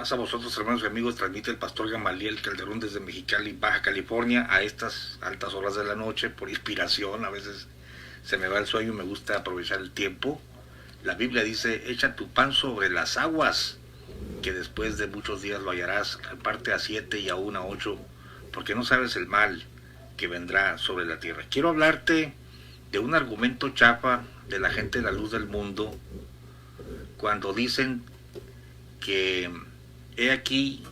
Paz a vosotros, hermanos y amigos, transmite el pastor Gamaliel Calderón desde Mexicali, Baja California, a estas altas horas de la noche, por inspiración. A veces se me va el sueño y me gusta aprovechar el tiempo. La Biblia dice: echa tu pan sobre las aguas, que después de muchos días lo hallarás. Reparte a 7 y aún a 8, porque no sabes el mal que vendrá sobre la tierra. Quiero hablarte de un argumento chafa de la gente de la luz del mundo, cuando dicen que he aquí,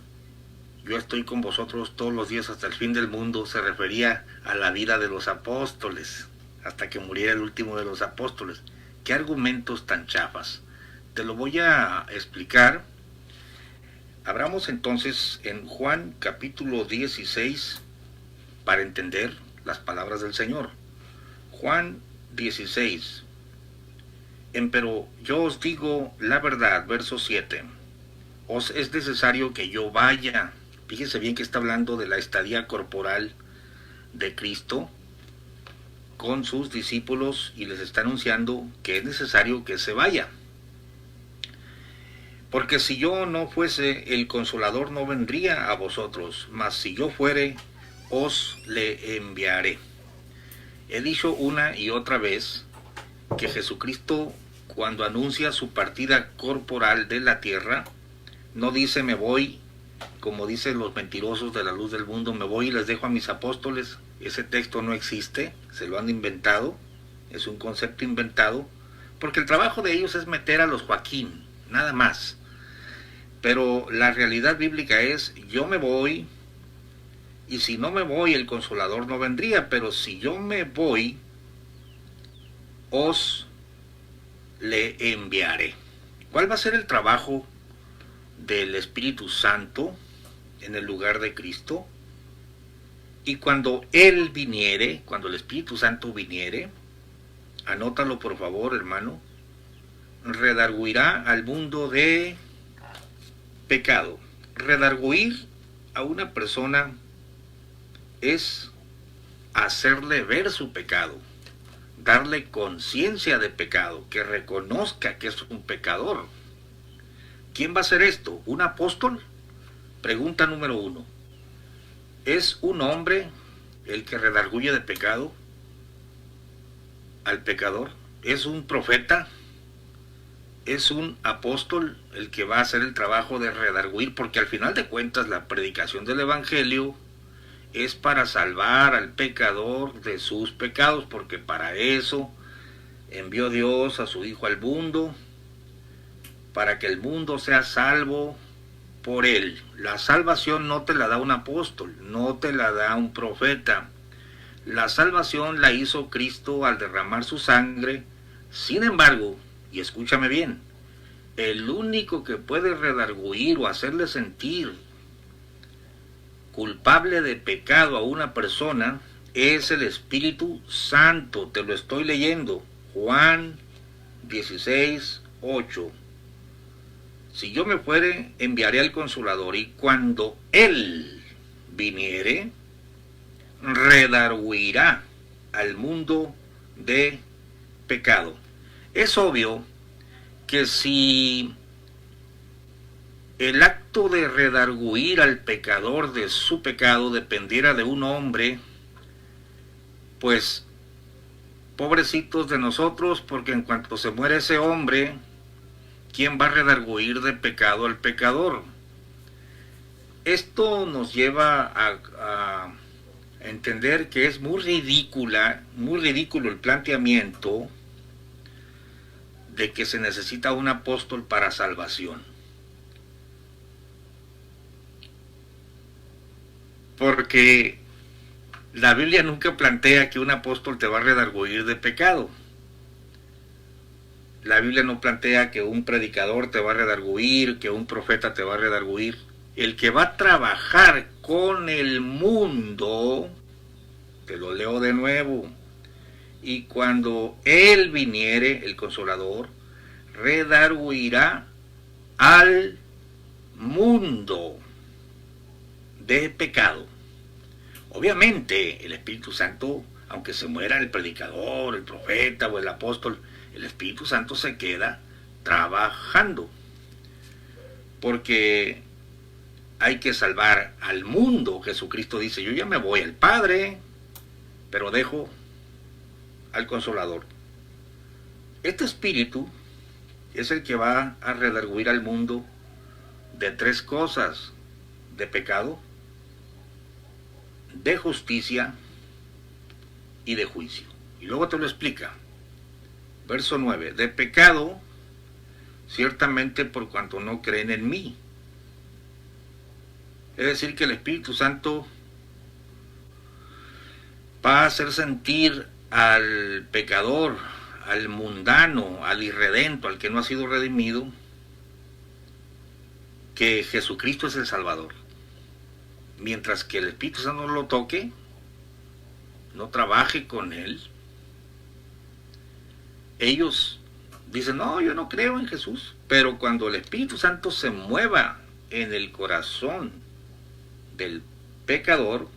yo estoy con vosotros todos los días hasta el fin del mundo. Se refería a la vida de los apóstoles, hasta que muriera el último de los apóstoles. ¿Qué argumentos tan chafas? Te lo voy a explicar. Abramos entonces en Juan capítulo 16 para entender las palabras del Señor. Juan 16. Empero yo os digo la verdad, verso 7. Os es necesario que yo vaya. Fíjense bien que está hablando de la estadía corporal de Cristo con sus discípulos y les está anunciando que es necesario que se vaya. Porque si yo no fuese, el Consolador no vendría a vosotros, mas si yo fuere, os le enviaré. He dicho una y otra vez que Jesucristo, cuando anuncia su partida corporal de la tierra, no dice me voy, como dicen los mentirosos de la luz del mundo, me voy y les dejo a mis apóstoles. Ese texto no existe, se lo han inventado, es un concepto inventado, porque el trabajo de ellos es meter a los Joaquín, nada más. Pero la realidad bíblica es: yo me voy, y si no me voy, el Consolador no vendría, pero si yo me voy, os le enviaré. ¿Cuál va a ser el trabajo del Espíritu Santo en el lugar de Cristo? Y cuando Él viniere, cuando el Espíritu Santo viniere, anótalo por favor, hermano, redarguirá al mundo de pecado. Redarguir a una persona es hacerle ver su pecado, darle conciencia de pecado, que reconozca que es un pecador. ¿Quién va a hacer esto? ¿Un apóstol? Pregunta número 1. ¿Es un hombre el que redarguye de pecado al pecador? ¿Es un profeta? ¿Es un apóstol el que va a hacer el trabajo de redarguir? Porque al final de cuentas la predicación del Evangelio es para salvar al pecador de sus pecados, porque para eso envió Dios a su Hijo al mundo, para que el mundo sea salvo por él. La salvación no te la da un apóstol, no te la da un profeta. La salvación la hizo Cristo al derramar su sangre. Sin embargo, y escúchame bien, el único que puede redarguir o hacerle sentir culpable de pecado a una persona es el Espíritu Santo. Te lo estoy leyendo. Juan 16, 8. Si yo me fuere, enviaré al Consolador, y cuando Él viniere, redarguirá al mundo de pecado. Es obvio que si el acto de redarguir al pecador de su pecado dependiera de un hombre, pues pobrecitos de nosotros, porque en cuanto se muere ese hombre, ¿quién va a redarguir de pecado al pecador? Esto nos lleva a entender que es muy ridículo el planteamiento de que se necesita un apóstol para salvación. Porque la Biblia nunca plantea que un apóstol te va a redarguir de pecado. La Biblia no plantea que un predicador te va a redarguir, que un profeta te va a redarguir. El que va a trabajar con el mundo, te lo leo de nuevo, y cuando Él viniere, el Consolador, redarguirá al mundo de pecado. Obviamente el Espíritu Santo, aunque se muera el predicador, el profeta o el apóstol, el Espíritu Santo se queda trabajando, porque hay que salvar al mundo. Jesucristo dice, yo ya me voy al Padre, pero dejo al Consolador. Este Espíritu es el que va a redarguir al mundo de tres cosas: de pecado, de justicia y de juicio. Y luego te lo explica. Verso 9. De pecado, ciertamente por cuanto no creen en mí. Es decir, que el Espíritu Santo va a hacer sentir al pecador, al mundano, al irredento, al que no ha sido redimido, que Jesucristo es el Salvador. Mientras que el Espíritu Santo no lo toque, no trabaje con él, ellos dicen, no, yo no creo en Jesús. Pero cuando el Espíritu Santo se mueva en el corazón del pecador,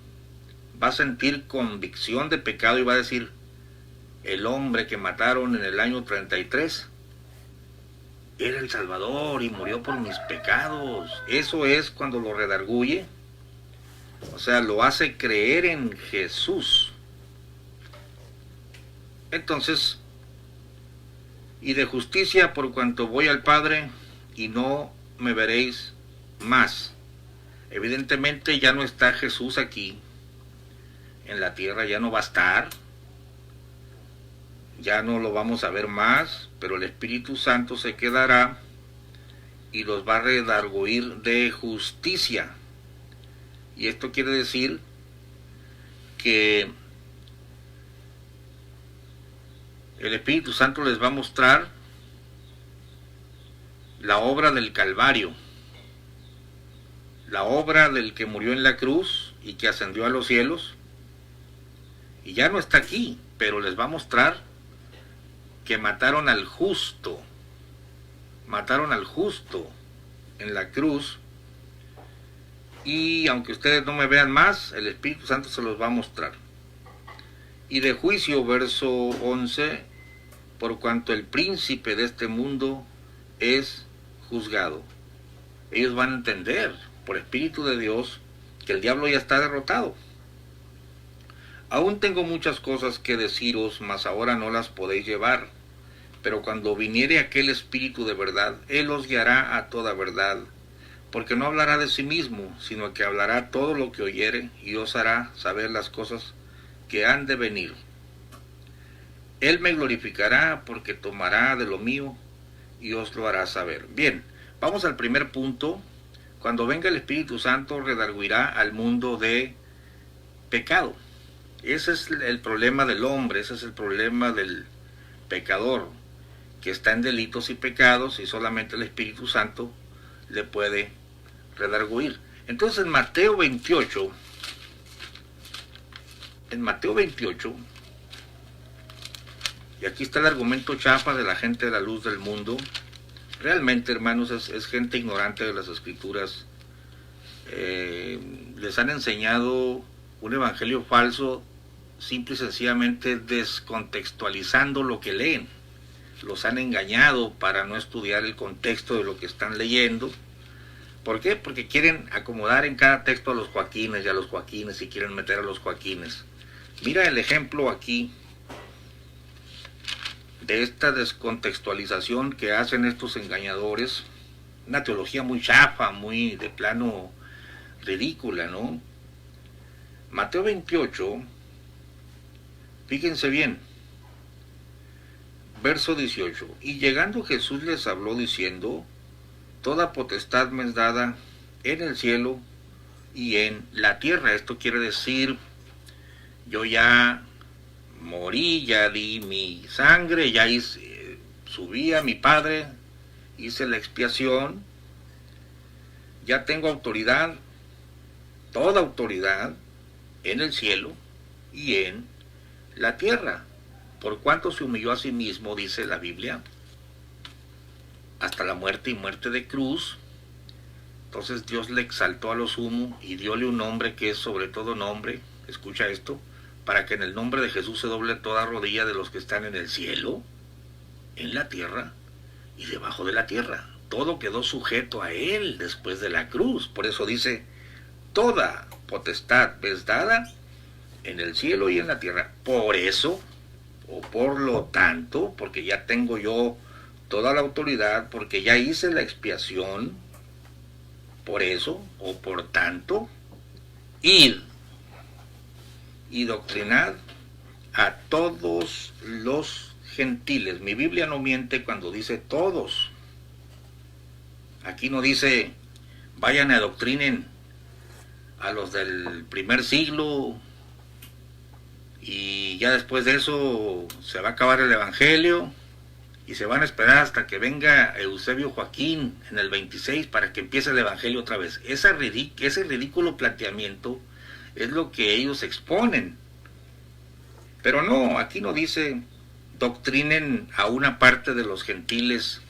va a sentir convicción de pecado y va a decir, el hombre que mataron en el año 33 era el Salvador y murió por mis pecados. Eso es cuando lo redarguye, o sea, lo hace creer en Jesús. Entonces, y de justicia por cuanto voy al Padre y no me veréis más. Evidentemente ya no está Jesús aquí en la tierra, ya no va a estar, ya no lo vamos a ver más, pero el Espíritu Santo se quedará y los va a redarguir de justicia. Y esto quiere decir que el Espíritu Santo les va a mostrar la obra del Calvario, la obra del que murió en la cruz y que ascendió a los cielos, y ya no está aquí, pero les va a mostrar que mataron al justo en la cruz, y aunque ustedes no me vean más, el Espíritu Santo se los va a mostrar. Y de juicio, verso 11, por cuanto el príncipe de este mundo es juzgado. Ellos van a entender, por Espíritu de Dios, que el diablo ya está derrotado. Aún tengo muchas cosas que deciros, mas ahora no las podéis llevar. Pero cuando viniere aquel Espíritu de verdad, Él os guiará a toda verdad, porque no hablará de sí mismo, sino que hablará todo lo que oyere, y os hará saber las cosas que han de venir. Él me glorificará, porque tomará de lo mío, y os lo hará saber. Bien, vamos al primer punto. Cuando venga el Espíritu Santo, redarguirá al mundo de pecado. Ese es el problema del hombre, ese es el problema del pecador, que está en delitos y pecados, y solamente el Espíritu Santo le puede redarguir. Entonces en Mateo 28, y aquí está el argumento chafa de la gente de la luz del mundo. Realmente, hermanos, es gente ignorante de las Escrituras. Les han enseñado un evangelio falso, simple y sencillamente descontextualizando lo que leen. Los han engañado para no estudiar el contexto de lo que están leyendo. ¿Por qué? Porque quieren acomodar en cada texto a los Joaquines y a los Joaquines, y quieren meter a los Joaquines. Mira el ejemplo aquí de esta descontextualización que hacen estos engañadores. Una teología muy chafa, muy de plano ridícula, ¿no? Mateo 28, fíjense bien, verso 18. Y llegando Jesús les habló diciendo, toda potestad me es dada en el cielo y en la tierra. Esto quiere decir, yo ya morí, ya di mi sangre, ya subí a mi Padre, hice la expiación, ya tengo autoridad, toda autoridad, en el cielo y en la tierra. Por cuanto se humilló a sí mismo, dice la Biblia, hasta la muerte y muerte de cruz. Entonces Dios le exaltó a lo sumo y dióle un nombre que es sobre todo nombre, escucha esto, para que en el nombre de Jesús se doble toda rodilla de los que están en el cielo, en la tierra y debajo de la tierra. Todo quedó sujeto a Él después de la cruz. Por eso dice, toda potestad es dada en el cielo y en la tierra. Por eso, o por lo tanto, porque ya tengo yo toda la autoridad, porque ya hice la expiación, por eso, o por tanto, id y doctrinad a todos los gentiles. Mi Biblia no miente cuando dice todos. Aquí no dice, vayan a adoctrinen a los del primer siglo y ya después de eso se va a acabar el evangelio y se van a esperar hasta que venga Eusebio Joaquín en el 26 para que empiece el evangelio otra vez. Ese ridículo planteamiento es lo que ellos exponen. Pero no, aquí no dice doctrinen a una parte de los gentiles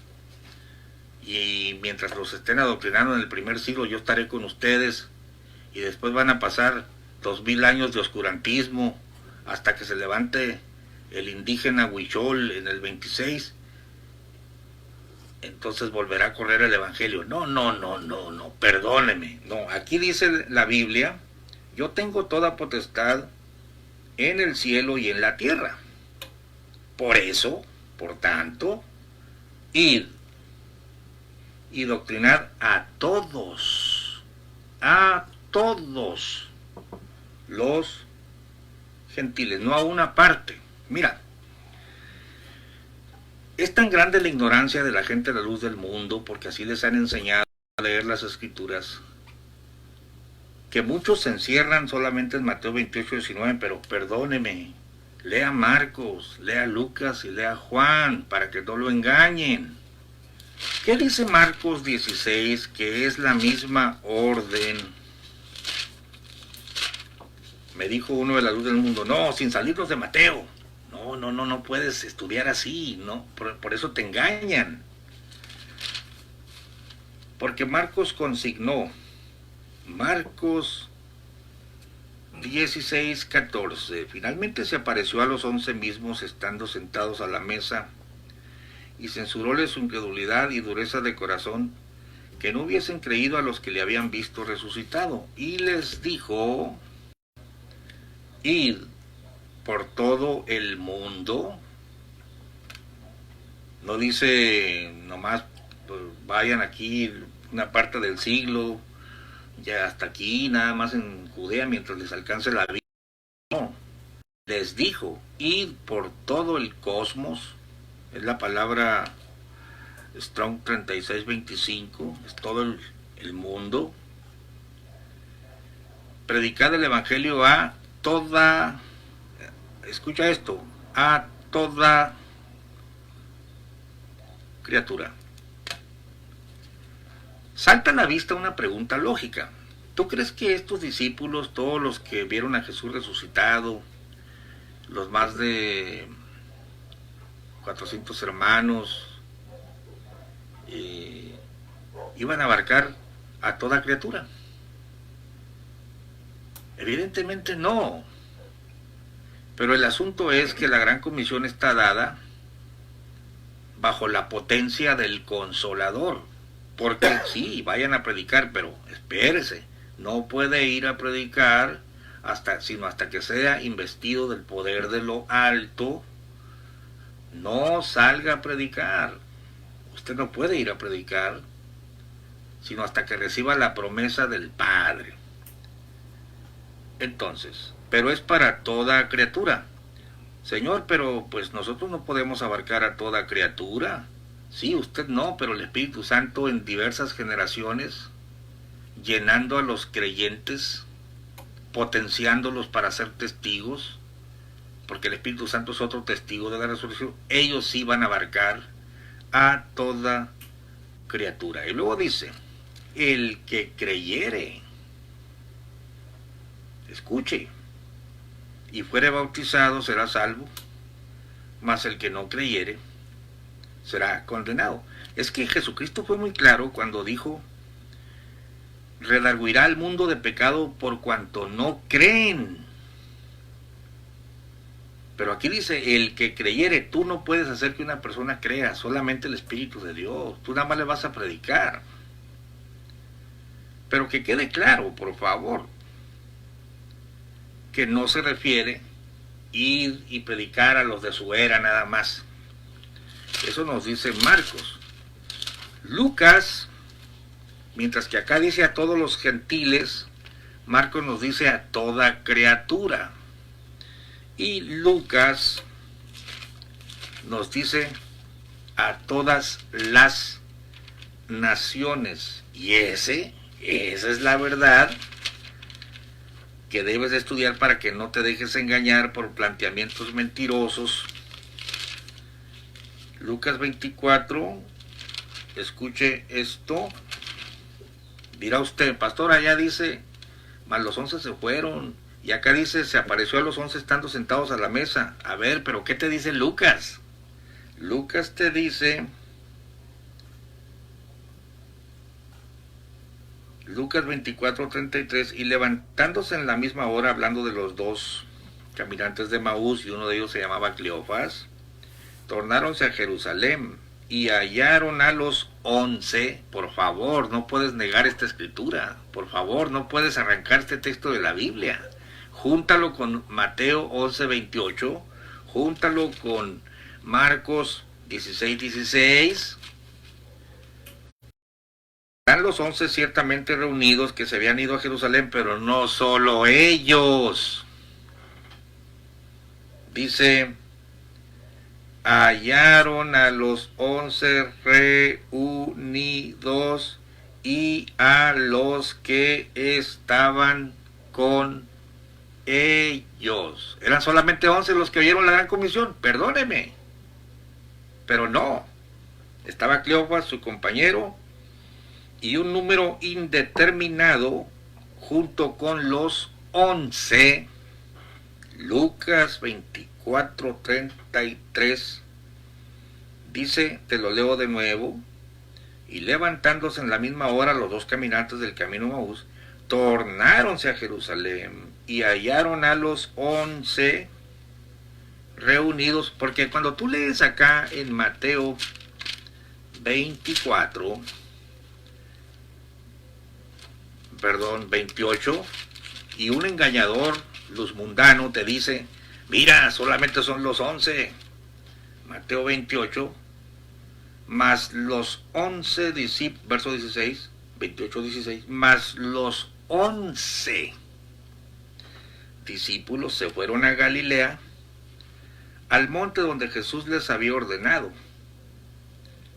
y mientras los estén adoctrinando en el primer siglo yo estaré con ustedes y después van a pasar 2000 años de oscurantismo hasta que se levante el indígena Huichol en el 26, entonces volverá a correr el evangelio. No, perdóneme. No, aquí dice la Biblia, yo tengo toda potestad en el cielo y en la tierra. Por eso, por tanto, id y doctrinad a todos los gentiles, no a una parte. Mira, es tan grande la ignorancia de la gente a la luz del mundo, porque así les han enseñado a leer las escrituras, que muchos se encierran solamente en Mateo 28, 19, pero perdóneme, lea Marcos, lea Lucas y lea Juan, para que no lo engañen. ¿Qué dice Marcos 16? Que es la misma orden. Me dijo uno de la luz del mundo, no, sin salirnos de Mateo. No puedes estudiar así, ¿no? Por eso te engañan. Porque Marcos consignó, Marcos 16, 14, finalmente se apareció a los 11 mismos estando sentados a la mesa y censuróles su incredulidad y dureza de corazón, que no hubiesen creído a los que le habían visto resucitado, y les dijo, id por todo el mundo. No dice nomás pues, vayan aquí una parte del siglo, ya hasta aquí, nada más en Judea mientras les alcance la vida. No, les dijo, id por todo el cosmos, es la palabra Strong 3625, es todo el mundo. Predicad el evangelio a toda, escucha esto, a toda criatura. Salta a la vista una pregunta lógica. ¿Tú crees que estos discípulos, todos los que vieron a Jesús resucitado, los más de 400 hermanos, iban a abarcar a toda criatura? Evidentemente no. Pero el asunto es que la gran comisión está dada bajo la potencia del Consolador. Porque sí, vayan a predicar, pero espérese, no puede ir a predicar sino hasta que sea investido del poder de lo alto. No salga a predicar. Usted no puede ir a predicar sino hasta que reciba la promesa del Padre. Entonces, pero es para toda criatura. Señor, pero pues nosotros no podemos abarcar a toda criatura. Sí, usted no, pero el Espíritu Santo en diversas generaciones, llenando a los creyentes, potenciándolos para ser testigos, porque el Espíritu Santo es otro testigo de la resurrección, ellos sí van a abarcar a toda criatura. Y luego dice, el que creyere, escuche, y fuere bautizado será salvo, mas el que no creyere será condenado. Es que Jesucristo fue muy claro cuando dijo, redarguirá al mundo de pecado por cuanto no creen. Pero aquí dice, el que creyere. Tú no puedes hacer que una persona crea, solamente el Espíritu de Dios. Tú nada más le vas a predicar. Pero que quede claro, por favor, que no se refiere ir y predicar a los de su era nada más. Eso nos dice Marcos. Lucas, mientras que acá dice a todos los gentiles, Marcos nos dice a toda criatura. Y Lucas nos dice a todas las naciones. Y esa es la verdad que debes de estudiar para que no te dejes engañar por planteamientos mentirosos. Lucas 24, escuche esto. Dirá usted, pastor, allá dice, mas los 11 se fueron. Y acá dice, se apareció a los 11 estando sentados a la mesa. A ver, pero ¿qué te dice Lucas? Lucas te dice, Lucas 24:33, y levantándose en la misma hora, hablando de los dos caminantes de Maús, y uno de ellos se llamaba Cleofas, tornáronse a Jerusalén y hallaron a los 11. Por favor, no puedes negar esta escritura. Por favor, no puedes arrancar este texto de la Biblia. Júntalo con Mateo 11:28, júntalo con Marcos 16:16. Están los 11 ciertamente reunidos que se habían ido a Jerusalén, pero no solo ellos. Dice, hallaron a los 11 reunidos y a los que estaban con ellos. Eran solamente 11 los que oyeron la gran comisión, perdóneme. Pero no, estaba Cleofas, su compañero, y un número indeterminado junto con los 11. Lucas 24:33 dice, te lo leo de nuevo, y levantándose en la misma hora los dos caminantes del camino Maús, tornáronse a Jerusalén y hallaron a los 11 reunidos, porque cuando tú lees acá en Mateo 28, y un engañador luzmundano te dice, mira, solamente son los 11, Mateo 28, más los 11 discípulos, verso 16, 28:16, más los 11 discípulos se fueron a Galilea, al monte donde Jesús les había ordenado.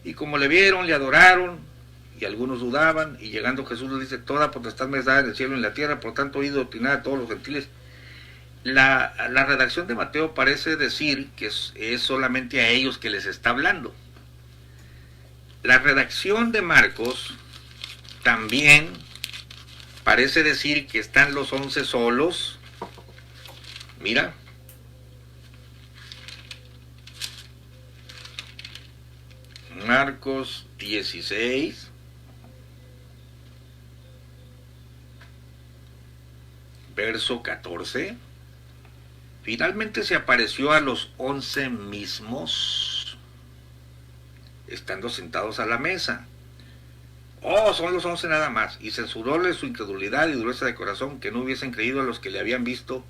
Y como le vieron, le adoraron, y algunos dudaban, y llegando Jesús les dice, toda potestad me es dada en el cielo y en la tierra, por tanto he ido a doctrinar a todos los gentiles. La redacción de Mateo parece decir que es solamente a ellos que les está hablando. La redacción de Marcos también parece decir que están los 11 solos. Mira, Marcos 16, verso 14. Finalmente se apareció a los 11 mismos, estando sentados a la mesa. Oh, son los 11 nada más. Y censuróles su incredulidad y dureza de corazón, que no hubiesen creído a los que le habían visto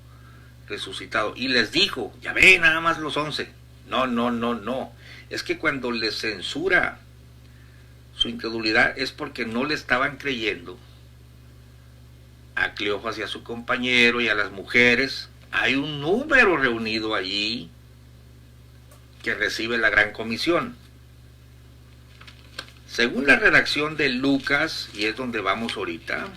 resucitado. Y les dijo, ya ve, nada más los 11. No. Es que cuando les censura su incredulidad es porque no le estaban creyendo a Cleofas y a su compañero y a las mujeres. Hay un número reunido allí que recibe la gran comisión. Según la redacción de Lucas, y es donde vamos ahorita,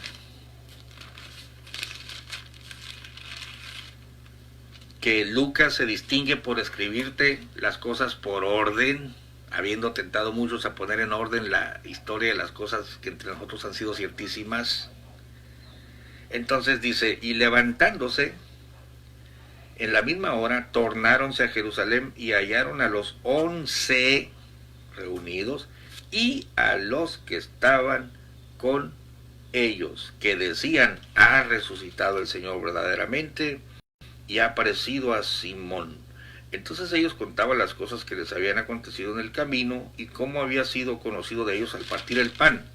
que Lucas se distingue por escribirte las cosas por orden, habiendo tentado muchos a poner en orden la historia de las cosas que entre nosotros han sido ciertísimas. Entonces dice, y levantándose, en la misma hora, tornáronse a Jerusalén y hallaron a los 11 reunidos y a los que estaban con ellos, que decían, ha resucitado el Señor verdaderamente y ha aparecido a Simón. Entonces ellos contaban las cosas que les habían acontecido en el camino y cómo había sido conocido de ellos al partir el pan.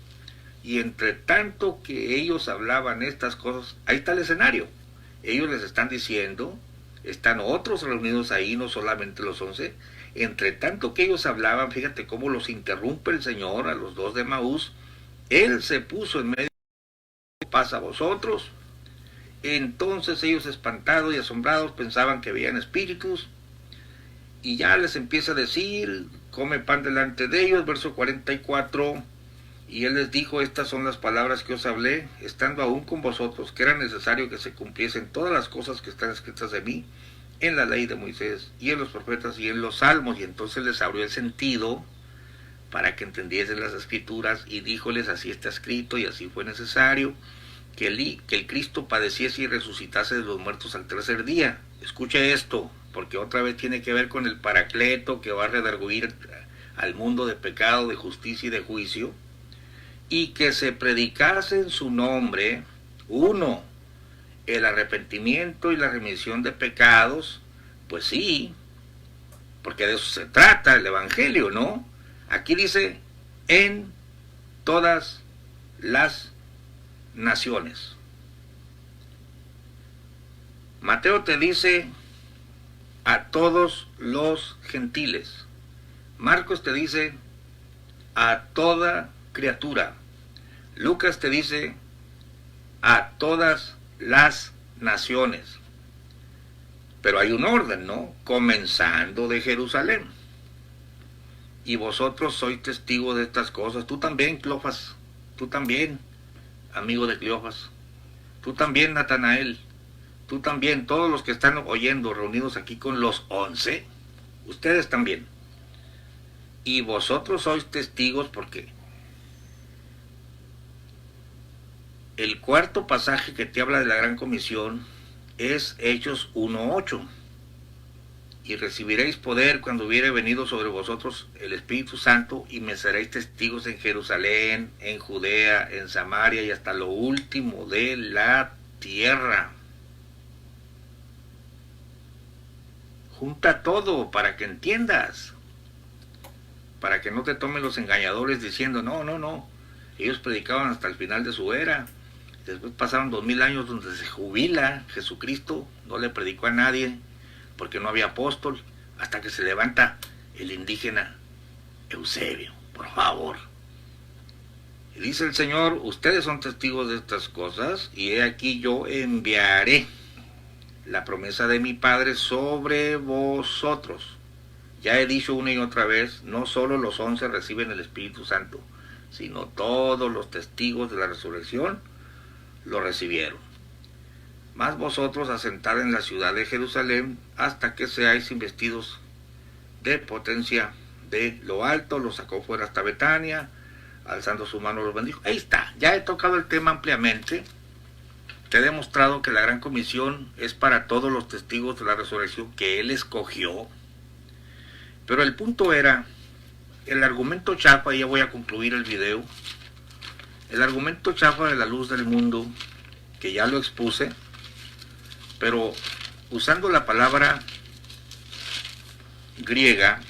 Y entre tanto que ellos hablaban estas cosas, ahí está el escenario. Ellos les están diciendo, están otros reunidos ahí, no solamente los 11. Entre tanto que ellos hablaban, fíjate cómo los interrumpe el Señor a los dos de Maús. Él se puso en medio, pasa a vosotros. Entonces ellos, espantados y asombrados, pensaban que veían espíritus. Y ya les empieza a decir, come pan delante de ellos, verso 44. Y él les dijo, estas son las palabras que os hablé, estando aún con vosotros, que era necesario que se cumpliesen todas las cosas que están escritas de mí, en la ley de Moisés, y en los profetas, y en los salmos. Y entonces les abrió el sentido, para que entendiesen las escrituras, y díjoles, así está escrito, y así fue necesario, que el Cristo padeciese y resucitase de los muertos al tercer día. Escuche esto, porque otra vez tiene que ver con el Paracleto, que va a redarguir al mundo de pecado, de justicia y de juicio, y que se predicase en su nombre, uno, el arrepentimiento y la remisión de pecados. Pues sí, porque de eso se trata el Evangelio, ¿no? Aquí dice, en todas las naciones. Mateo te dice, a todos los gentiles. Marcos te dice, a toda criatura. Lucas te dice, a todas las naciones. Pero hay un orden, ¿no? Comenzando de Jerusalén. Y vosotros sois testigos de estas cosas. Tú también, Cleofas. Tú también, amigo de Cleofas. Tú también, Natanael. Tú también, todos los que están oyendo, reunidos aquí con los 11. Ustedes también. Y vosotros sois testigos porque el cuarto pasaje que te habla de la gran comisión es Hechos 1:8. Y recibiréis poder cuando hubiere venido sobre vosotros el Espíritu Santo, y me seréis testigos en Jerusalén, en Judea, en Samaria y hasta lo último de la tierra. Junta todo para que entiendas, para que no te tomen los engañadores diciendo, no, ellos predicaban hasta el final de su era. Después pasaron 2000 años donde se jubila Jesucristo, no le predicó a nadie, porque no había apóstol, hasta que se levanta el indígena Eusebio, por favor. Y dice el Señor, ustedes son testigos de estas cosas, y he aquí yo enviaré la promesa de mi Padre sobre vosotros. Ya he dicho una y otra vez, no solo los 11 reciben el Espíritu Santo, sino todos los testigos de la resurrección lo recibieron. Mas vosotros asentad en la ciudad de Jerusalén hasta que seáis investidos de potencia de lo alto. Los sacó fuera hasta Betania, alzando su mano los bendijo. Ahí está, ya he tocado el tema ampliamente. Te he demostrado que la gran comisión es para todos los testigos de la resurrección que Él escogió. Pero el punto era, el argumento chafa, y ya voy a concluir el video, el argumento chafa de la luz del mundo, que ya lo expuse, pero usando la palabra griega,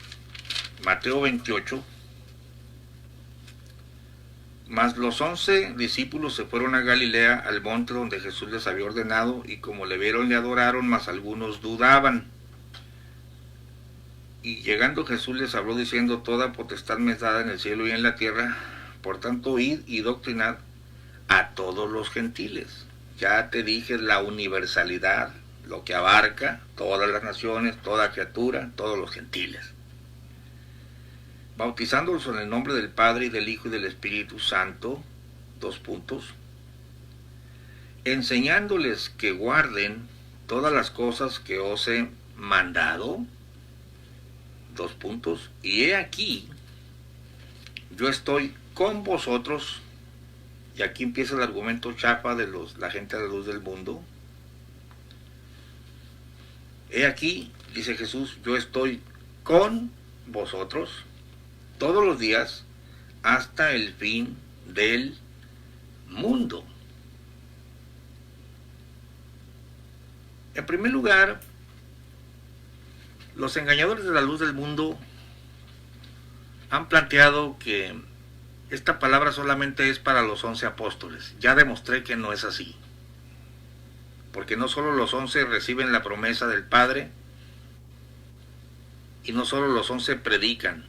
Mateo 28, mas los 11 discípulos se fueron a Galilea, al monte donde Jesús les había ordenado, y como le vieron le adoraron, mas algunos dudaban. Y llegando Jesús les habló diciendo, toda potestad me es dada en el cielo y en la tierra, por tanto id y doctrinad a todos los gentiles. Ya te dije la universalidad, lo que abarca todas las naciones, toda criatura, todos los gentiles. Bautizándolos en el nombre del Padre y del Hijo y del Espíritu Santo, enseñándoles que guarden todas las cosas que os he mandado. Dos puntos. Y he aquí, yo estoy con vosotros. Y aquí empieza el argumento chafa de la gente a la luz del mundo. He aquí, dice Jesús, yo estoy con vosotros todos los días hasta el fin del mundo. En primer lugar, los engañadores de la luz del mundo han planteado que esta palabra solamente es para los 11 apóstoles. Ya demostré que no es así. Porque no solo los 11 reciben la promesa del Padre, y no solo los 11 predican,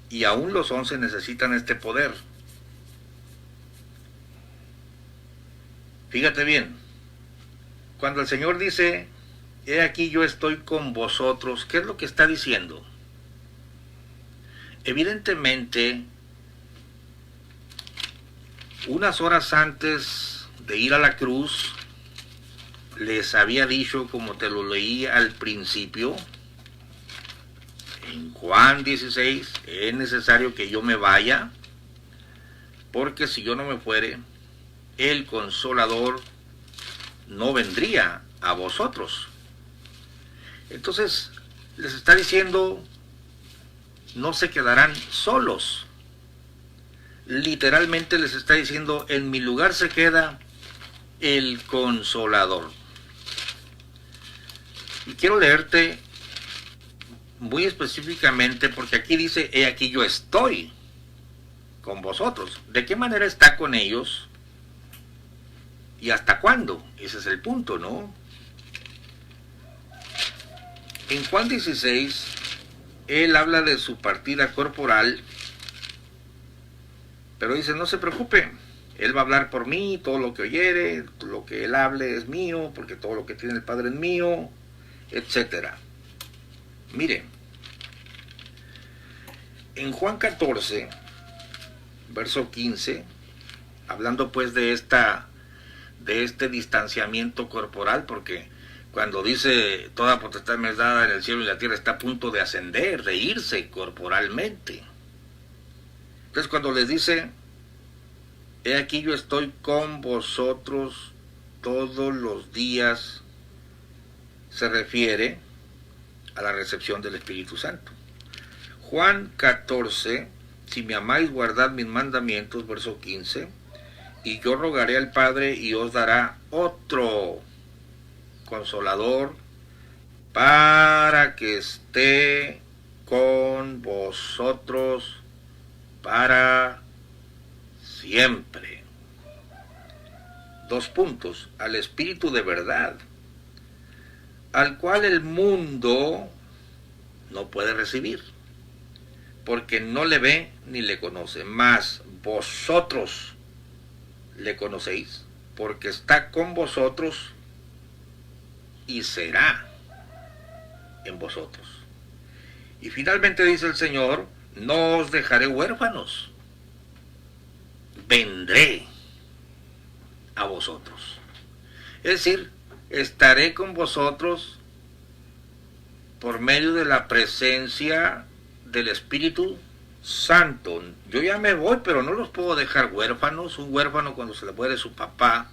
y aún los 11 necesitan este poder. Fíjate bien, cuando el Señor dice, he aquí yo estoy con vosotros, ¿qué es lo que está diciendo? Evidentemente, unas horas antes de ir a la cruz, les había dicho, como te lo leí al principio, en Juan 16, es necesario que yo me vaya, porque si yo no me fuere, el Consolador no vendría a vosotros. Entonces, les está diciendo, no se quedarán solos. Literalmente les está diciendo, en mi lugar se queda el Consolador. Y quiero leerte muy específicamente, porque aquí dice, he aquí yo estoy con vosotros. ¿De qué manera está con ellos? ¿Y hasta cuándo? Ese es el punto, ¿no? En Juan 16, él habla de su partida corporal, pero dice, no se preocupe, él va a hablar por mí, todo lo que oyere, lo que él hable es mío, porque todo lo que tiene el Padre es mío, etcétera. Mire, en Juan 14, verso 15, hablando pues de este distanciamiento corporal, porque cuando dice toda potestad me es dada en el cielo y la tierra, está a punto de ascender, de irse corporalmente. Entonces cuando les dice, he aquí yo estoy con vosotros todos los días, se refiere a la recepción del Espíritu Santo. Juan 14, si me amáis, guardad mis mandamientos, verso 15, y yo rogaré al Padre y os dará otro Consolador para que esté con vosotros para siempre. Dos puntos, al Espíritu de verdad, al cual el mundo no puede recibir, porque no le ve ni le conoce, mas vosotros le conocéis, porque está con vosotros y será en vosotros. Y finalmente dice el Señor, no os dejaré huérfanos, vendré a vosotros. Es decir, estaré con vosotros por medio de la presencia del Espíritu Santo. Yo ya me voy, pero no los puedo dejar huérfanos. Un huérfano, cuando se le muere su papá,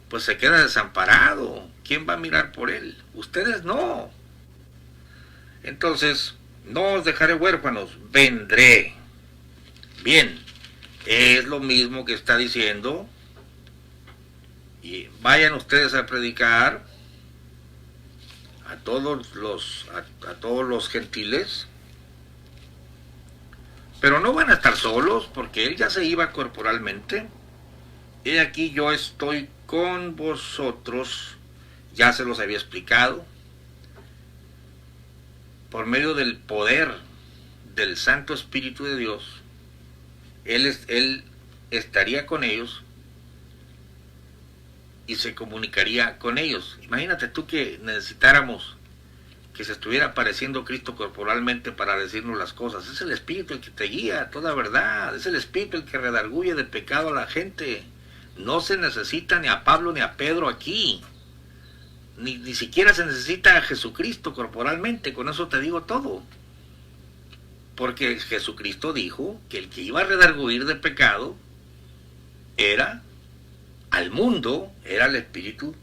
pues se queda desamparado. ¿Quién va a mirar por él? Ustedes no. Entonces, no os dejaré huérfanos, vendré. Bien, es lo mismo que está diciendo. Y vayan ustedes a predicar a todos los gentiles, pero no van a estar solos, porque él ya se iba corporalmente. He aquí yo estoy con vosotros, ya se los había explicado, por medio del poder del Santo Espíritu de Dios. Él estaría con ellos y se comunicaría con ellos. Imagínate tú que necesitáramos que se estuviera apareciendo Cristo corporalmente para decirnos las cosas. Es el Espíritu el que te guía a toda verdad, es el Espíritu el que redarguye de pecado a la gente. No se necesita ni a Pablo ni a Pedro aquí. ni siquiera se necesita a Jesucristo corporalmente, con eso te digo todo. Porque Jesucristo dijo que el que iba a redarguir de pecado era al mundo, era el Espíritu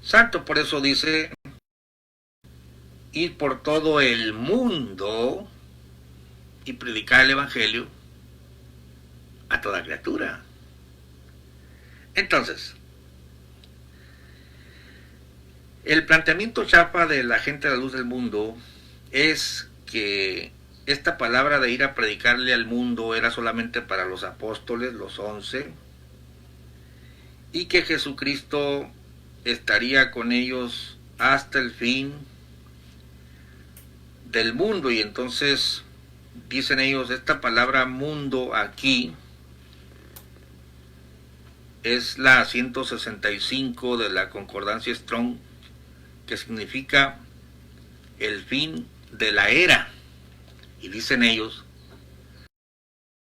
Santo. Por eso dice, ir por todo el mundo y predicar el Evangelio a toda criatura. Entonces, el planteamiento chapa de la gente de la luz del mundo es que esta palabra de ir a predicarle al mundo era solamente para los apóstoles, los 11, y que Jesucristo estaría con ellos hasta el fin del mundo. Y entonces dicen ellos, esta palabra mundo aquí es la 165 de la concordancia Strong, que significa el fin de la era. Y dicen ellos,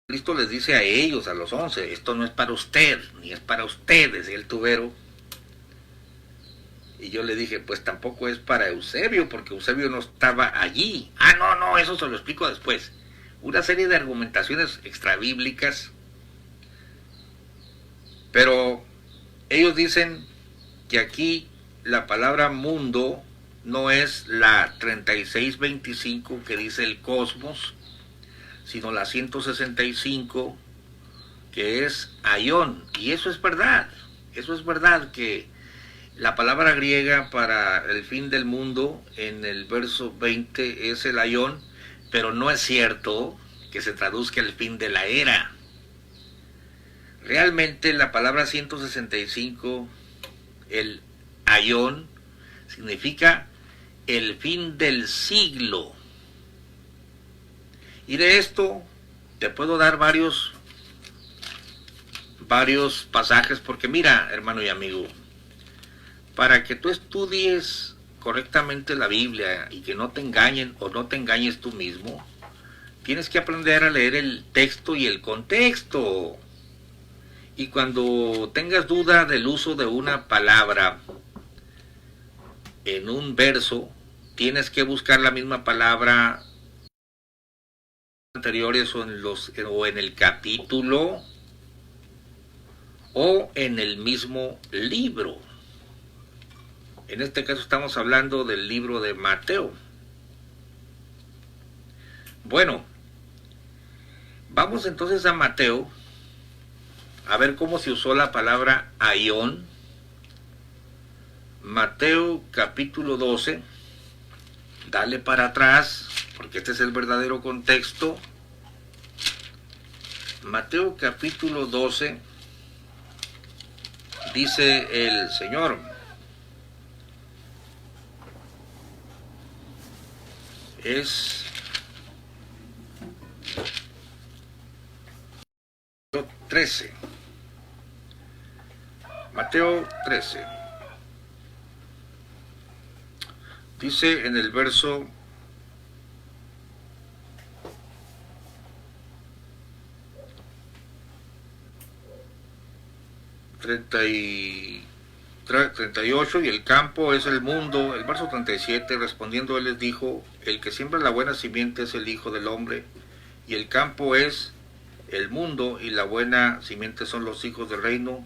Cristo les dice a ellos, a los 11, esto no es para usted, ni es para ustedes, el tubero. Y yo le dije, pues tampoco es para Eusebio, porque Eusebio no estaba allí. No, eso se lo explico después. Una serie de argumentaciones extrabíblicas. Pero ellos dicen que aquí la palabra mundo no es la 3625 que dice el cosmos, sino la 165 que es aión. Y eso es verdad que la palabra griega para el fin del mundo en el verso 20 es el aión, pero no es cierto que se traduzca el fin de la era. Realmente la palabra 165, el aión, significa el fin del siglo. Y de esto te puedo dar varios pasajes, porque mira, hermano y amigo, para que tú estudies correctamente la Biblia y que no te engañen o no te engañes tú mismo, tienes que aprender a leer el texto y el contexto. Y cuando tengas duda del uso de una palabra en un verso, tienes que buscar la misma palabra anteriores o en el capítulo o en el mismo libro. En este caso estamos hablando del libro de Mateo. Bueno, vamos entonces a Mateo a ver cómo se usó la palabra aión. Mateo capítulo 12, dale para atrás, porque este es el verdadero contexto. Mateo capítulo 12, dice el Señor: es 13. Mateo 13. Dice en el verso 38, y el campo es el mundo. El verso 37, respondiendo él les dijo: el que siembra la buena simiente es el Hijo del Hombre, y el campo es el mundo, y la buena simiente son los hijos del reino,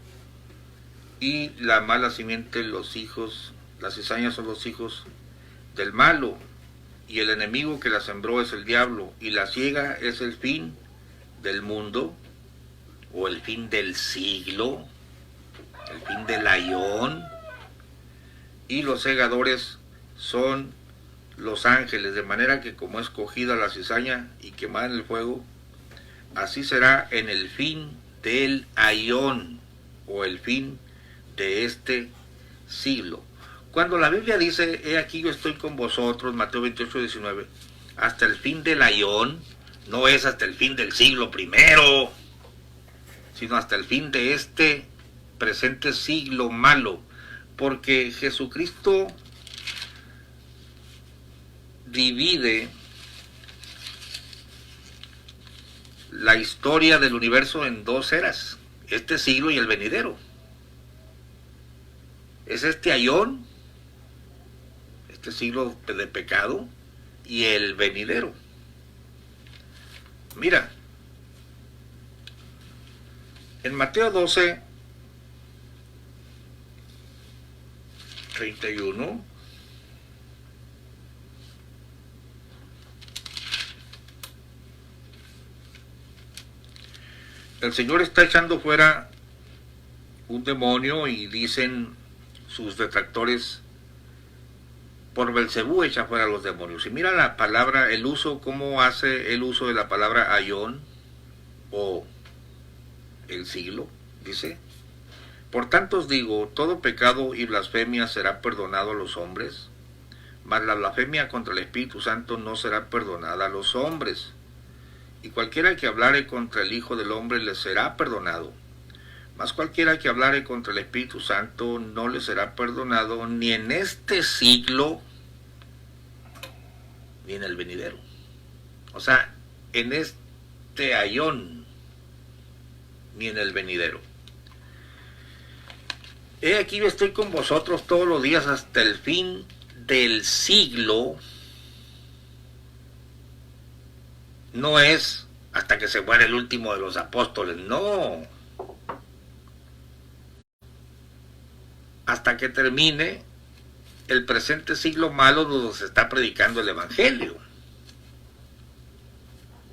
y la mala simiente la cizaña son los hijos del malo, y el enemigo que la sembró es el diablo, y la siega es el fin del mundo, o el fin del siglo, el fin del aión, y los segadores son los ángeles, de manera que como es cogida la cizaña y quemada en el fuego, así será en el fin del aión, o el fin de este siglo. Cuando la Biblia dice, he aquí yo estoy con vosotros, Mateo 28, 19, hasta el fin del aión, no es hasta el fin del siglo primero, sino hasta el fin de este presente siglo malo, porque Jesucristo divide la historia del universo en dos eras, este siglo y el venidero. Es este aión este siglo de pecado y el venidero. Mira, en Mateo 12, 31, el Señor está echando fuera un demonio y dicen sus detractores, por Belcebú echa fuera los demonios. Y mira la palabra, el uso, cómo hace el uso de la palabra aión o el siglo, dice: por tanto os digo, todo pecado y blasfemia será perdonado a los hombres, mas la blasfemia contra el Espíritu Santo no será perdonada a los hombres. Y cualquiera que hablare contra el Hijo del Hombre le será perdonado, mas cualquiera que hablare contra el Espíritu Santo no le será perdonado ni en este siglo ni en el venidero. O sea, en este aión ni en el venidero. He aquí yo estoy con vosotros todos los días hasta el fin del siglo. No es hasta que se muera el último de los apóstoles, no. Hasta que termine el presente siglo malo donde se está predicando el Evangelio.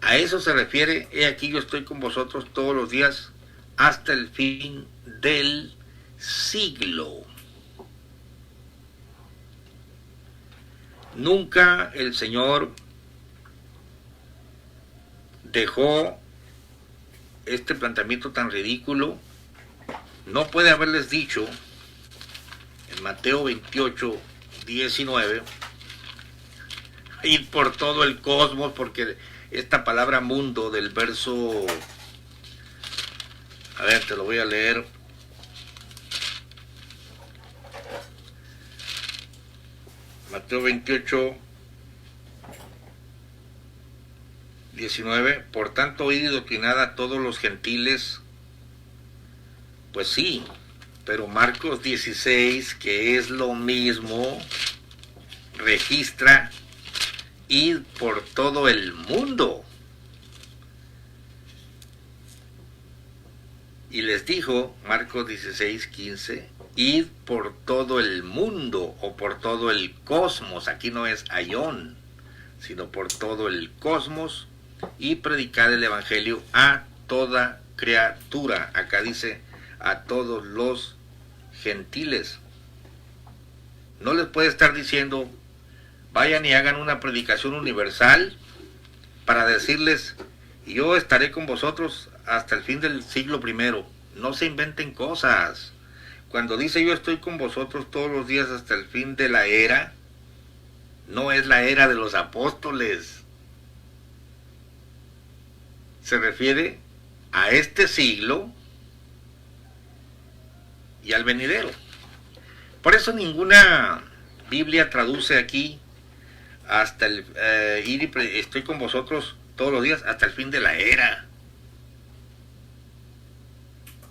A eso se refiere: he aquí yo estoy con vosotros todos los días hasta el fin del siglo. Nunca el Señor dejó este planteamiento tan ridículo. No puede haberles dicho en Mateo 28, 19, ir por todo el cosmos, porque esta palabra mundo del verso, a ver, te lo voy a leer. Mateo 28, 19, por tanto oíd y doctrinad a todos los gentiles. Pues sí, pero Marcos 16, que es lo mismo, registra id por todo el mundo. Y les dijo, Marcos 16, 15, id por todo el mundo o por todo el cosmos. Aquí no es aión, sino por todo el cosmos, y predicad el evangelio a toda criatura. Acá dice a todos los gentiles. No les puede estar diciendo vayan y hagan una predicación universal para decirles yo estaré con vosotros hasta el fin del siglo primero. No se inventen cosas. Cuando dice yo estoy con vosotros todos los días hasta el fin de la era, no es la era de los apóstoles. Se refiere a este siglo y al venidero. Por eso ninguna Biblia traduce aquí hasta el estoy con vosotros todos los días hasta el fin de la era,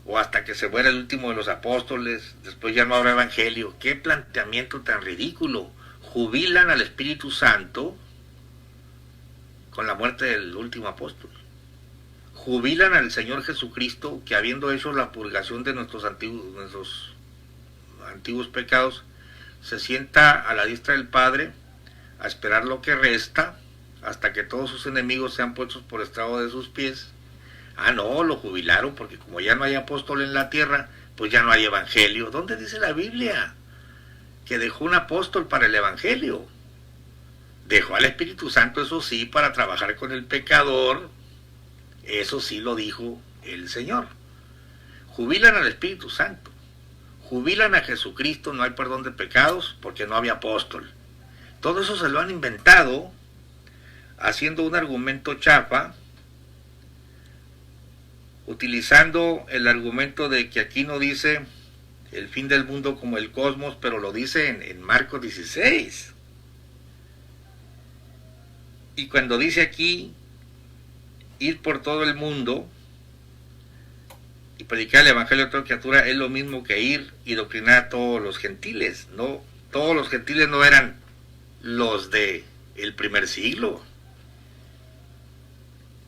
o hasta que se muera el último de los apóstoles, después ya no habrá evangelio. Qué planteamiento tan ridículo. Jubilan al Espíritu Santo con la muerte del último apóstol. Jubilan al Señor Jesucristo, que habiendo hecho la purgación de nuestros antiguos pecados, se sienta a la diestra del Padre a esperar lo que resta hasta que todos sus enemigos sean puestos por estrado de sus pies. Ah, no, lo jubilaron porque como ya no hay apóstol en la tierra, pues ya no hay evangelio. ¿Dónde dice la Biblia que dejó un apóstol para el evangelio? Dejó al Espíritu Santo, eso sí, para trabajar con el pecador. Eso sí lo dijo el Señor. Jubilan al Espíritu Santo. Jubilan a Jesucristo, no hay perdón de pecados porque no había apóstol. Todo eso se lo han inventado haciendo un argumento chafa, utilizando el argumento de que aquí no dice el fin del mundo como el cosmos, pero lo dice en Marcos 16. Y cuando dice aquí ir por todo el mundo y predicar el evangelio a toda criatura, es lo mismo que ir y doctrinar a todos los gentiles. No, todos los gentiles no eran los de el primer siglo.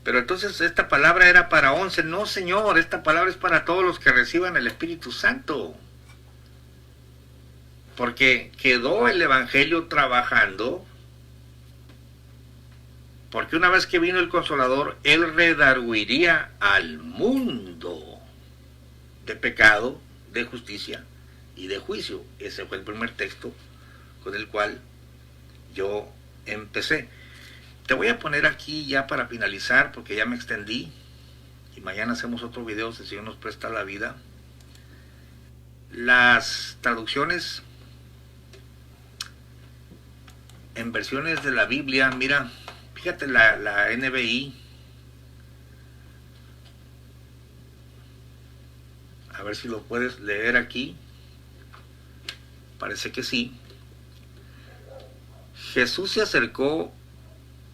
Pero entonces esta palabra era para 11. No, Señor, esta palabra es para todos los que reciban el Espíritu Santo. Porque quedó el Evangelio trabajando, porque una vez que vino el Consolador, Él redarguiría al mundo de pecado, de justicia y de juicio. Ese fue el primer texto con el cual yo empecé. Te voy a poner aquí ya para finalizar, porque ya me extendí, y mañana hacemos otro video si el Señor nos presta la vida. Las traducciones en versiones de la Biblia, mira, fíjate la NBI, a ver si lo puedes leer aquí, parece que sí. Jesús se acercó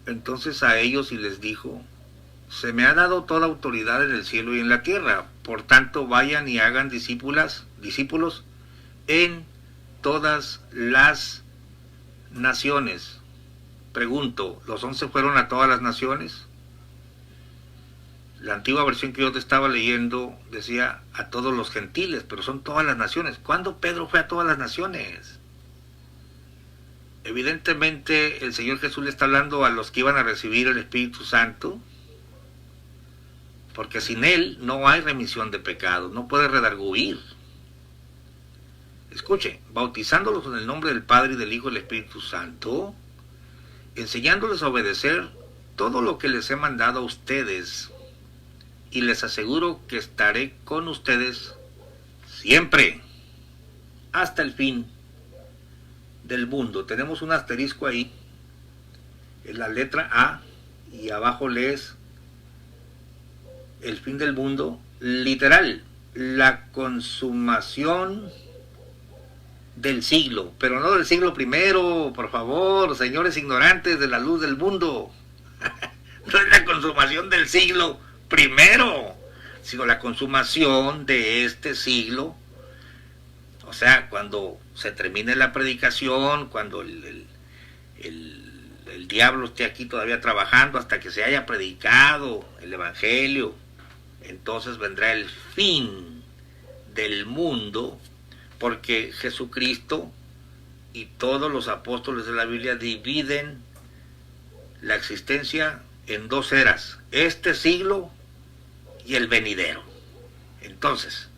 entonces a ellos y les dijo: se me ha dado toda autoridad en el cielo y en la tierra, por tanto vayan y hagan discípulos en todas las naciones. Pregunto, ¿los 11 fueron a todas las naciones? La antigua versión que yo te estaba leyendo decía a todos los gentiles, pero son todas las naciones. ¿Cuándo Pedro fue a todas las naciones? Evidentemente el Señor Jesús le está hablando a los que iban a recibir el Espíritu Santo, porque sin Él no hay remisión de pecados, no puede redarguir. Escuche, bautizándolos en el nombre del Padre y del Hijo y del Espíritu Santo, enseñándoles a obedecer todo lo que les he mandado a ustedes, y les aseguro que estaré con ustedes siempre, hasta el fin del mundo. Tenemos un asterisco ahí, en la letra A, y abajo lees el fin del mundo, literal, la consumación del siglo, pero no del siglo primero, por favor, señores ignorantes de la luz del mundo. No es la consumación del siglo primero, sino la consumación de este siglo. O sea, cuando se termine la predicación, cuando el diablo esté aquí todavía trabajando hasta que se haya predicado el Evangelio, entonces vendrá el fin del mundo, porque Jesucristo y todos los apóstoles de la Biblia dividen la existencia en dos eras, este siglo y el venidero. Entonces,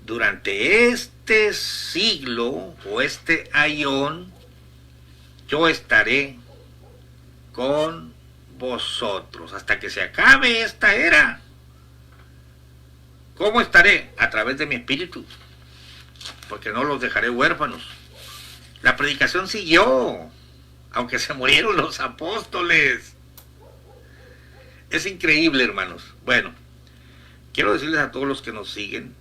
durante este siglo o este aión, yo estaré con vosotros hasta que se acabe esta era. ¿Cómo estaré? A través de mi espíritu, porque no los dejaré huérfanos. La predicación siguió, aunque se murieron los apóstoles. Es increíble, hermanos. Bueno, quiero decirles a todos los que nos siguen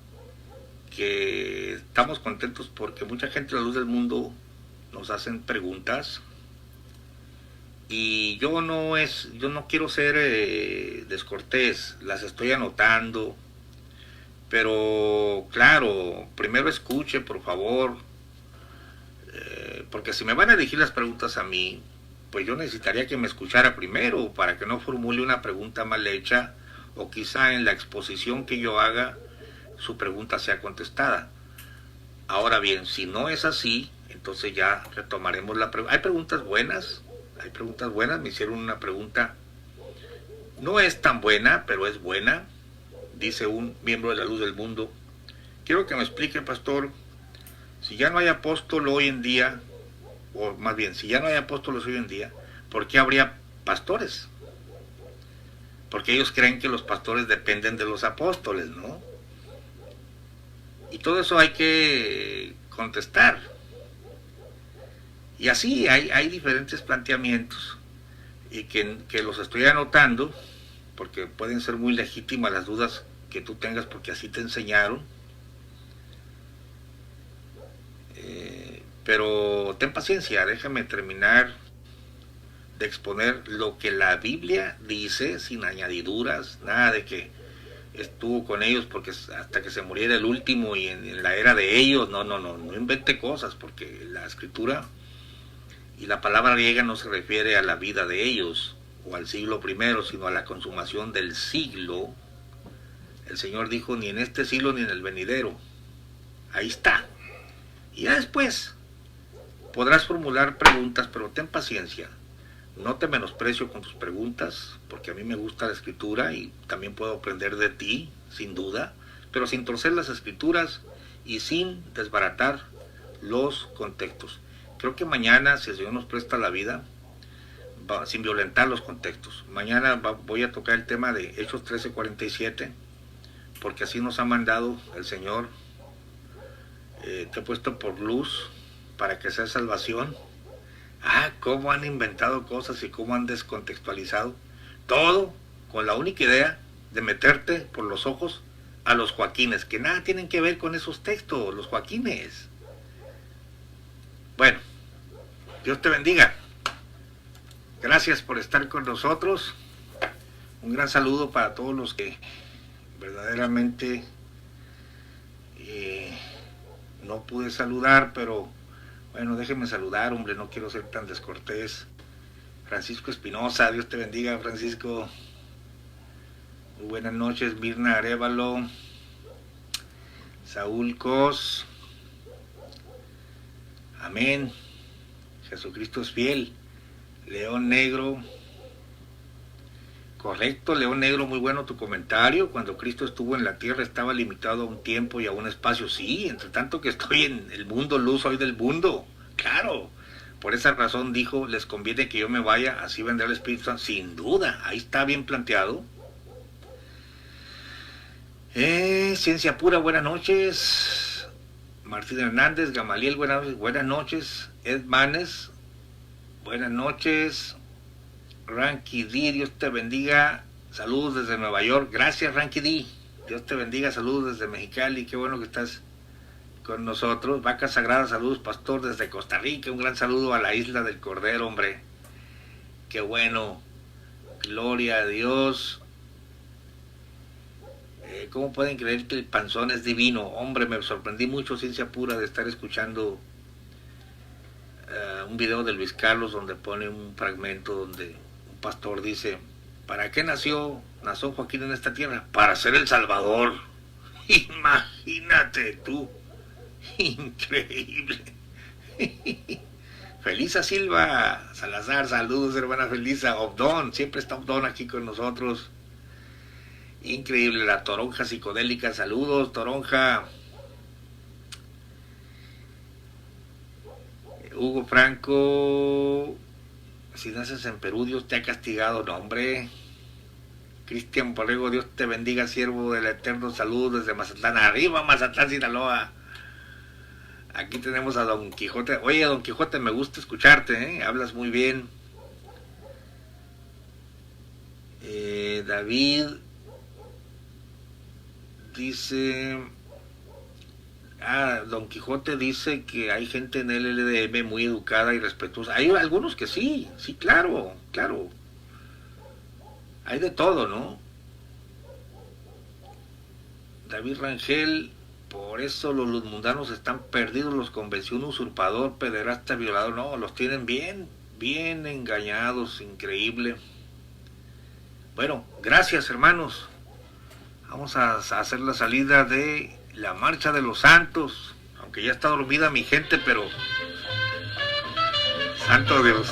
que estamos contentos porque mucha gente de la luz del mundo nos hacen preguntas, y yo no quiero ser descortés, las estoy anotando, pero claro, primero escuche, por favor, porque si me van a dirigir las preguntas a mí, pues yo necesitaría que me escuchara primero para que no formule una pregunta mal hecha, o quizá en la exposición que yo haga su pregunta sea contestada. Ahora bien, si no es así, entonces ya retomaremos la pregunta. Hay preguntas buenas, me hicieron una pregunta, no es tan buena, pero es buena. Dice un miembro de la luz del mundo: quiero que me explique, pastor, si ya no hay apóstol hoy en día, o más bien, si ya no hay apóstoles hoy en día, ¿por qué habría pastores? Porque ellos creen que los pastores dependen de los apóstoles, ¿no? Y todo eso hay que contestar. Y así hay diferentes planteamientos, y que los estoy anotando, porque pueden ser muy legítimas las dudas que tú tengas, porque así te enseñaron. Pero ten paciencia, déjame terminar de exponer lo que la Biblia dice, sin añadiduras, nada de que estuvo con ellos porque hasta que se muriera el último y en la era de ellos. No invente cosas, porque la Escritura Y la palabra griega no se refiere a la vida de ellos o al siglo primero, sino a la consumación del siglo. El Señor dijo, ni en este siglo ni en el venidero. Ahí está. Y ya después podrás formular preguntas, pero ten paciencia. No te menosprecio con tus preguntas, porque a mí me gusta la escritura y también puedo aprender de ti, sin duda, pero sin torcer las escrituras y sin desbaratar los contextos. Creo que mañana, si el Señor nos presta la vida, sin violentar los contextos, mañana voy a tocar el tema de Hechos 13:47, porque así nos ha mandado el Señor. Te he puesto por luz para que sea salvación. Cómo han inventado cosas y cómo han descontextualizado. Todo con la única idea de meterte por los ojos a los Joaquines, que nada tienen que ver con esos textos, los Joaquines. Bueno, Dios te bendiga. Gracias por estar con nosotros. Un gran saludo para todos los que verdaderamente no pude saludar, pero bueno, déjenme saludar, hombre, no quiero ser tan descortés. Francisco Espinosa, Dios te bendiga, Francisco. Muy buenas noches, Mirna Arévalo, Saúl Cos. Amén. Jesucristo es fiel. León Negro. Correcto, León Negro, muy bueno tu comentario. Cuando Cristo estuvo en la tierra estaba limitado a un tiempo y a un espacio. Sí, entre tanto que estoy en el mundo, luz soy del mundo. Claro, por esa razón dijo, les conviene que yo me vaya, así vendrá el Espíritu Santo. Sin duda, ahí está bien planteado. Ciencia Pura, buenas noches. Martín Hernández, Gamaliel, buenas noches. Ed Manes, buenas noches. Ranky D, Dios te bendiga, saludos desde Nueva York. Gracias, Ranky D, Dios te bendiga, saludos desde Mexicali, qué bueno que estás con nosotros. Vaca Sagrada, saludos, pastor, desde Costa Rica, un gran saludo a la isla del Cordero, hombre, qué bueno, gloria a Dios. ¿Cómo pueden creer que el panzón es divino? Hombre, me sorprendí mucho, Ciencia Pura, de estar escuchando un video de Luis Carlos donde pone un fragmento donde pastor dice, ¿para qué nació Joaquín en esta tierra? Para ser el Salvador. Imagínate tú, increíble. Felisa Silva Salazar, saludos, hermana Felisa. Obdón, siempre está Obdón aquí con nosotros. Increíble, la Toronja Psicodélica, saludos, Toronja. Hugo Franco, si naces en Perú, Dios te ha castigado. No, hombre. Cristian Borrego, Dios te bendiga, siervo del Eterno. Saludos desde Mazatlán. Arriba, Mazatlán, Sinaloa. Aquí tenemos a Don Quijote. Oye, Don Quijote, me gusta escucharte, ¿eh? Hablas muy bien. David dice... Don Quijote dice que hay gente en el LDM muy educada y respetuosa. Hay algunos que sí, claro. Hay de todo, ¿no? David Rangel, por eso los mundanos están perdidos, los convenció un usurpador, pederasta, violador. No, los tienen bien engañados, increíble. Bueno, gracias, hermanos. Vamos a hacer la salida de la Marcha de los Santos, aunque ya está dormida mi gente, pero santo Dios.